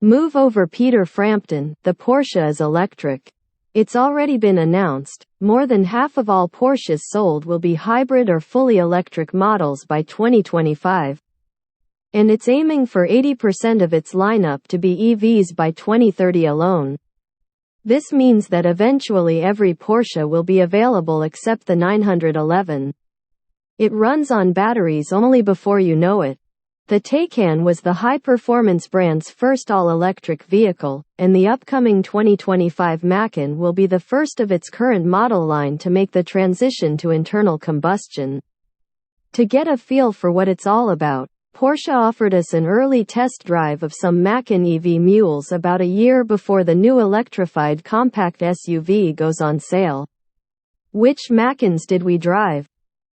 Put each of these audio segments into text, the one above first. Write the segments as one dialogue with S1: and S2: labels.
S1: Move over Peter Frampton, the Porsche is electric. It's already been announced, more than half of all Porsches sold will be hybrid or fully electric models by 2025. And it's aiming for 80% of its lineup to be EVs by 2030 alone. This means that eventually every Porsche will be available except the 911. It runs on batteries only before you know it. The Taycan was the high-performance brand's first all-electric vehicle, and the upcoming 2025 Macan will be the first of its current model line to make the transition to internal combustion. To get a feel for what it's all about, Porsche offered us an early test drive of some Macan EV mules about a year before the new electrified compact SUV goes on sale. Which Macans did we drive?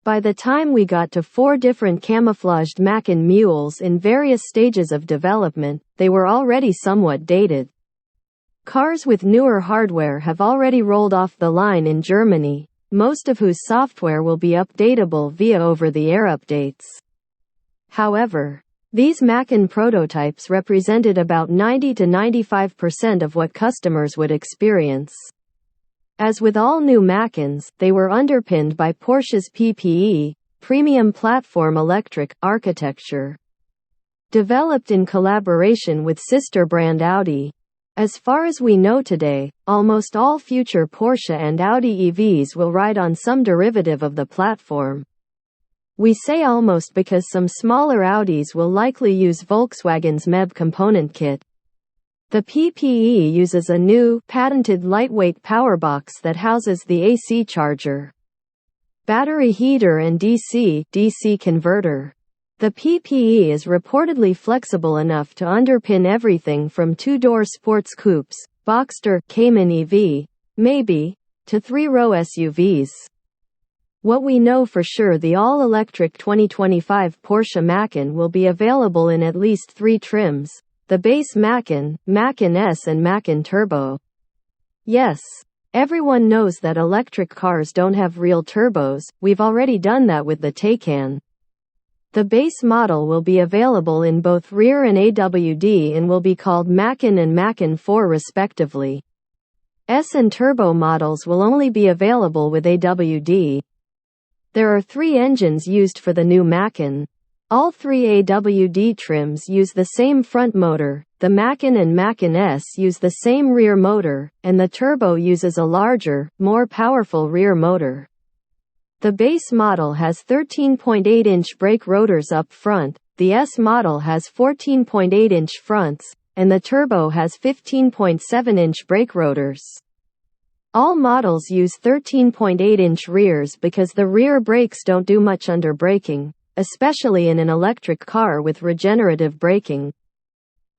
S1: By the time we got to 4 different camouflaged Macan mules in various stages of development, they were already somewhat dated. Cars with newer hardware have already rolled off the line in Germany, most of whose software will be updatable via over-the-air updates. However, these Macan prototypes represented about 90 to 95% of what customers would experience. As with all new Macans, they were underpinned by Porsche's PPE, Premium Platform Electric, architecture. Developed in collaboration with sister brand Audi. As far as we know today, almost all future Porsche and Audi EVs will ride on some derivative of the platform. We say almost because some smaller Audis will likely use Volkswagen's MEB component kit. The PPE uses a new, patented lightweight power box that houses the AC charger, battery heater and DC converter. The PPE is reportedly flexible enough to underpin everything from 2-door sports coupes, Boxster, Cayman EV, maybe, to 3-row SUVs. What we know for sure, the all-electric 2025 Porsche Macan will be available in at least 3 trims. The base Macan, Macan S and Macan Turbo. Yes, everyone knows that electric cars don't have real turbos, we've already done that with the Taycan. The base model will be available in both rear and AWD and will be called Macan and Macan 4 respectively. S and Turbo models will only be available with AWD. There are 3 engines used for the new Macan. All 3 AWD trims use the same front motor, the Macan and Macan S use the same rear motor, and the Turbo uses a larger, more powerful rear motor. The base model has 13.8-inch brake rotors up front, the S model has 14.8-inch fronts, and the Turbo has 15.7-inch brake rotors. All models use 13.8-inch rears because the rear brakes don't do much under braking, especially in an electric car with regenerative braking.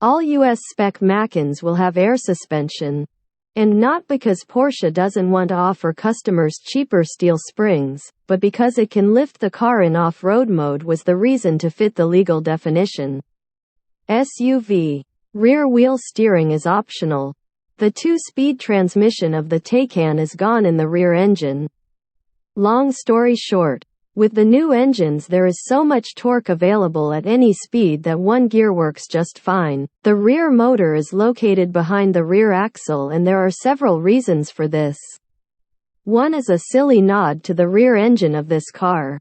S1: All US spec Macans will have air suspension. And not because Porsche doesn't want to offer customers cheaper steel springs, but because it can lift the car in off-road mode was the reason to fit the legal definition. SUV. Rear wheel steering is optional. The 2-speed transmission of the Taycan is gone in the rear engine. Long story short, with the new engines there is so much torque available at any speed that one gear works just fine. The rear motor is located behind the rear axle and there are several reasons for this. One is a silly nod to the rear engine of this car.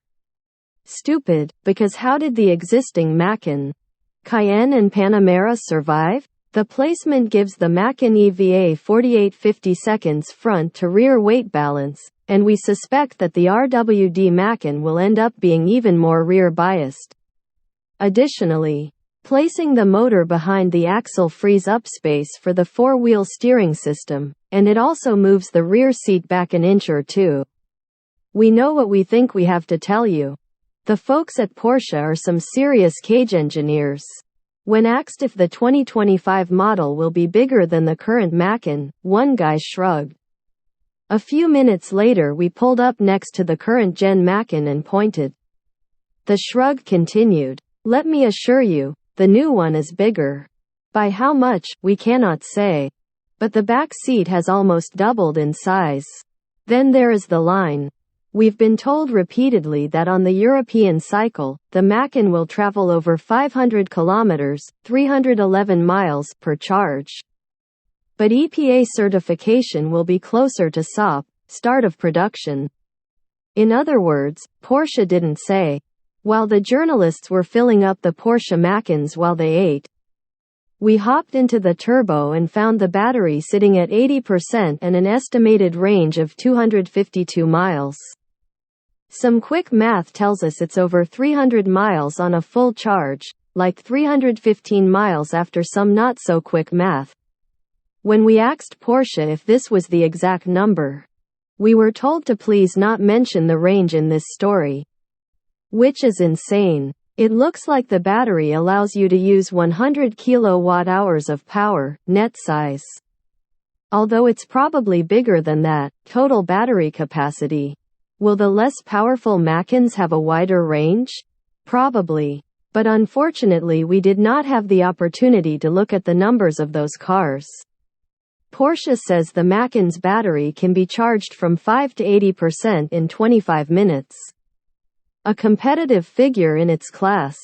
S1: Stupid, because how did the existing Macan, Cayenne and Panamera survive? The placement gives the Macan EV a 48-50 seconds front to rear weight balance, and we suspect that the RWD Macan will end up being even more rear biased. Additionally, placing the motor behind the axle frees up space for the 4-wheel steering system, and it also moves the rear seat back an inch or two. We know what we think we have to tell you. The folks at Porsche are some serious cage engineers. When asked if the 2025 model will be bigger than the current Macan, one guy shrugged. A few minutes later we pulled up next to the current gen Macan and pointed. The shrug continued. Let me assure you, the new one is bigger. By how much, we cannot say. But the back seat has almost doubled in size. Then there is the line. We've been told repeatedly that on the European cycle, the Macan will travel over 500 kilometers, 311 miles, per charge. But EPA certification will be closer to SOP, start of production. In other words, Porsche didn't say. While the journalists were filling up the Porsche Macans while they ate, we hopped into the turbo and found the battery sitting at 80% and an estimated range of 252 miles. Some quick math tells us it's over 300 miles on a full charge, like 315 miles after some not so quick math. When we asked Porsche if this was the exact number, we were told to please not mention the range in this story. Which is insane. It looks like the battery allows you to use 100 kilowatt-hours of power, net size. Although it's probably bigger than that, total battery capacity. Will the less powerful Macans have a wider range? Probably. But unfortunately we did not have the opportunity to look at the numbers of those cars. Porsche says the Macan's battery can be charged from 5 to 80% in 25 minutes. A competitive figure in its class.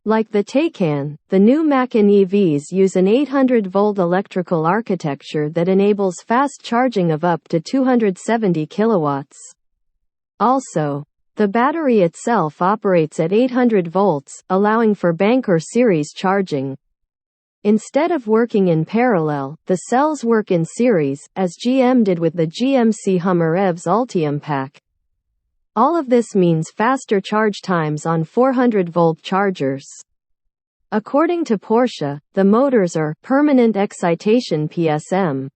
S1: Like the Taycan, the new Macan EVs use an 800-volt electrical architecture that enables fast charging of up to 270 kilowatts. Also, the battery itself operates at 800 volts, allowing for bank or series charging. Instead of working in parallel, the cells work in series, as GM did with the GMC Hummer EV's Ultium pack. All of this means faster charge times on 400-volt chargers. According to Porsche, the motors are permanent excitation PSM.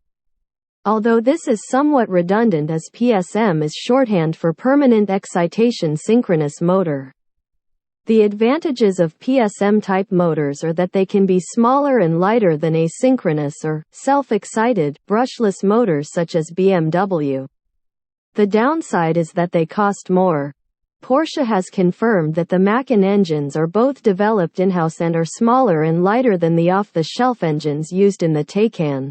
S1: Although this is somewhat redundant as PSM is shorthand for permanent excitation synchronous motor. The advantages of PSM-type motors are that they can be smaller and lighter than asynchronous or self-excited, brushless motors such as BMW. The downside is that they cost more. Porsche has confirmed that the Macan engines are both developed in-house and are smaller and lighter than the off-the-shelf engines used in the Taycan.